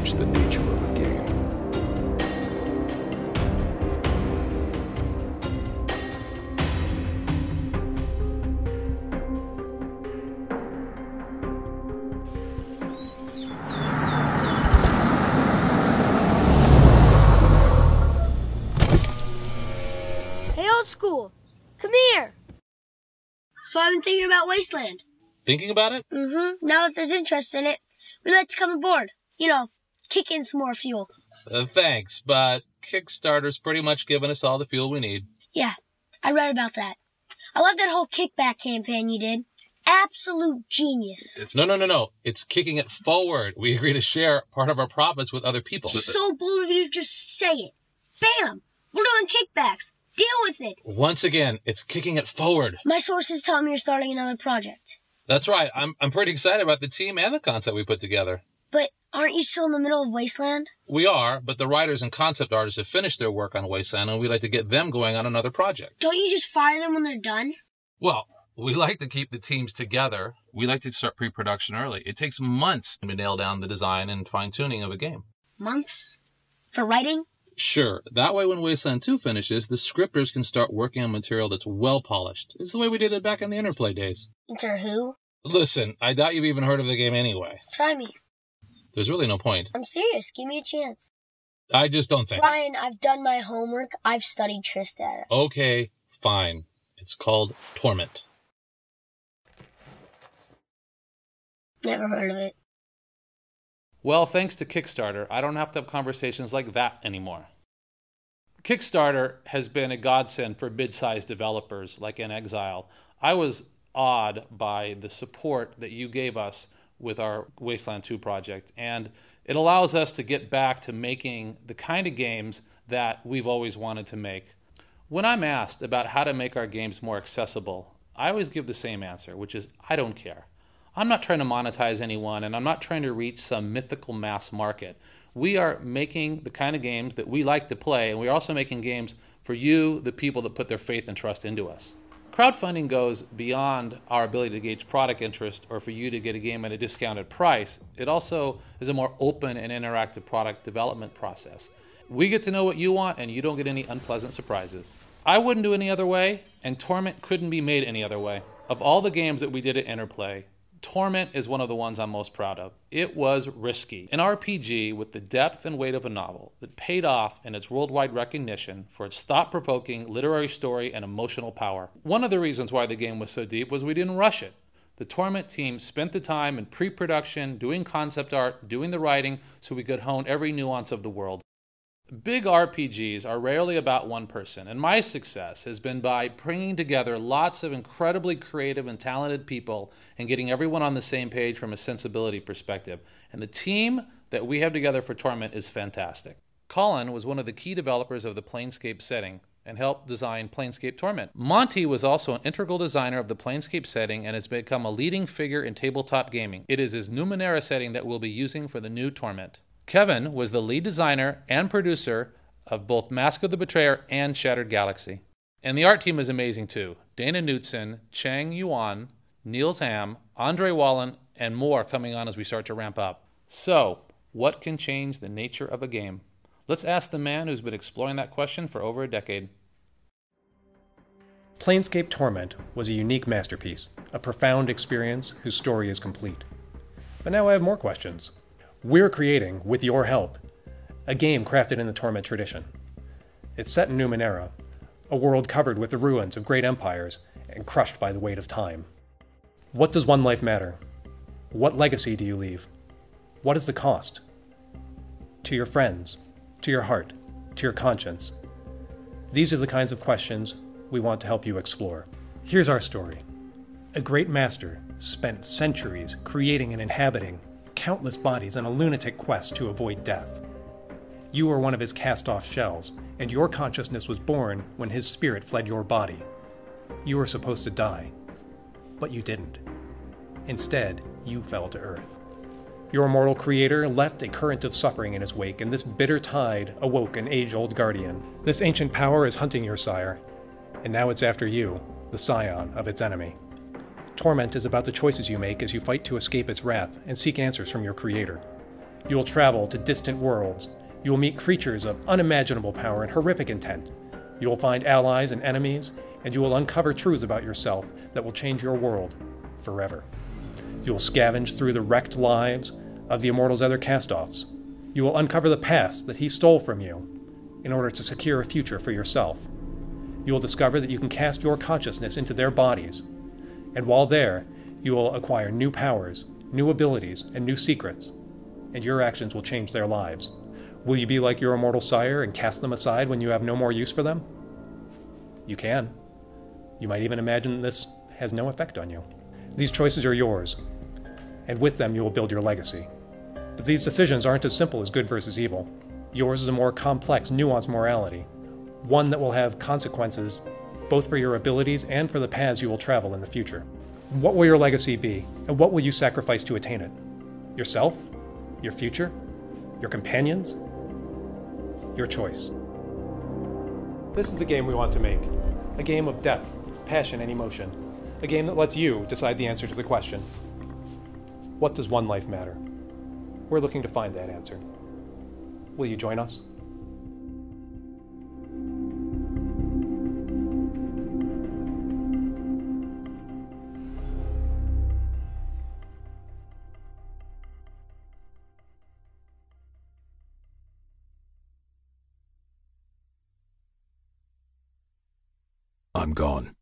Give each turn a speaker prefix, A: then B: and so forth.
A: change the nature of a game.
B: Hey, old school, come here. So I've been thinking about Wasteland.
C: Thinking about it?
B: Mm-hmm. Now that there's interest in it, we'd like to come aboard. You know, kick in some more fuel.
C: Thanks, but Kickstarter's pretty much given us all the fuel we need.
B: Yeah, I read about that. I love that whole kickback campaign you did. Absolute genius.
C: No. It's kicking it forward. We agree to share part of our profits with other people.
B: So bold of you to just say it. Bam! We're doing kickbacks. Deal with it.
C: Once again, it's kicking it forward.
B: My sources tell me you're starting another project.
C: That's right. I'm pretty excited about the team and the concept we put together.
B: But aren't you still in the middle of Wasteland?
C: We are, but the writers and concept artists have finished their work on Wasteland, and we'd like to get them going on another project.
B: Don't you just fire them when they're done?
C: Well, we like to keep the teams together. We like to start pre-production early. It takes months to nail down the design and fine-tuning of a game.
B: Months? For writing?
C: Sure. That way when Wasteland 2 finishes, the scripters can start working on material that's well-polished. It's the way we did it back in the Interplay days.
B: Inter who?
C: Listen, I doubt you've even heard of the game anyway.
B: Try me.
C: There's really no point.
B: I'm serious. Give me a chance.
C: I just don't think.
B: Brian, I've done my homework. I've studied Tristatter.
C: Okay, fine. It's called Torment.
B: Never heard of it.
D: Well, thanks to Kickstarter, I don't have to have conversations like that anymore. Kickstarter has been a godsend for mid-sized developers like In Exile. I was awed by the support that you gave us with our Wasteland 2 project, and it allows us to get back to making the kind of games that we've always wanted to make. When I'm asked about how to make our games more accessible, I always give the same answer, which is I don't care. I'm not trying to monetize anyone, and I'm not trying to reach some mythical mass market. We are making the kind of games that we like to play, and we're also making games for you, the people that put their faith and trust into us. Crowdfunding goes beyond our ability to gauge product interest or for you to get a game at a discounted price. It also is a more open and interactive product development process. We get to know what you want, and you don't get any unpleasant surprises. I wouldn't do any other way, and Torment couldn't be made any other way. Of all the games that we did at Interplay, Torment is one of the ones I'm most proud of. It was risky. An RPG with the depth and weight of a novel that paid off in its worldwide recognition for its thought-provoking literary story and emotional power. One of the reasons why the game was so deep was we didn't rush it. The Torment team spent the time in pre-production, doing concept art, doing the writing, so we could hone every nuance of the world. Big RPGs are rarely about one person, and my success has been by bringing together lots of incredibly creative and talented people and getting everyone on the same page from a sensibility perspective. And the team that we have together for Torment is fantastic. Colin was one of the key developers of the Planescape setting and helped design Planescape Torment. Monty was also an integral designer of the Planescape setting and has become a leading figure in tabletop gaming. It is his Numenera setting that we'll be using for the new Torment. Kevin was the lead designer and producer of both Mask of the Betrayer and Shattered Galaxy. And the art team is amazing too. Dana Knutson, Chang Yuan, Niels Ham, Andre Wallen, and more coming on as we start to ramp up. So, what can change the nature of a game? Let's ask the man who's been exploring that question for over a decade.
E: Planescape Torment was a unique masterpiece, a profound experience whose story is complete. But now I have more questions. We're creating, with your help, a game crafted in the Torment tradition. It's set in Numenera, a world covered with the ruins of great empires and crushed by the weight of time. What does one life matter? What legacy do you leave? What is the cost? To your friends, to your heart, to your conscience. These are the kinds of questions we want to help you explore. Here's our story. A great master spent centuries creating and inhabiting countless bodies in a lunatic quest to avoid death. You were one of his cast-off shells, and your consciousness was born when his spirit fled your body. You were supposed to die, but you didn't. Instead, you fell to earth. Your immortal creator left a current of suffering in his wake, and this bitter tide awoke an age-old guardian. This ancient power is hunting your sire, and now it's after you, the scion of its enemy. Torment is about the choices you make as you fight to escape its wrath and seek answers from your creator. You will travel to distant worlds. You will meet creatures of unimaginable power and horrific intent. You will find allies and enemies, and you will uncover truths about yourself that will change your world forever. You will scavenge through the wrecked lives of the Immortal's other cast-offs. You will uncover the past that he stole from you in order to secure a future for yourself. You will discover that you can cast your consciousness into their bodies, and while there, you will acquire new powers, new abilities, and new secrets, and your actions will change their lives. Will you be like your immortal sire and cast them aside when you have no more use for them? You can. You might even imagine this has no effect on you. These choices are yours, and with them you will build your legacy. But these decisions aren't as simple as good versus evil. Yours is a more complex, nuanced morality, one that will have consequences both for your abilities and for the paths you will travel in the future. What will your legacy be, and what will you sacrifice to attain it? Yourself? Your future? Your companions? Your choice. This is the game we want to make. A game of depth, passion, and emotion. A game that lets you decide the answer to the question, what does one life matter? We're looking to find that answer. Will you join us?
A: I'm gone.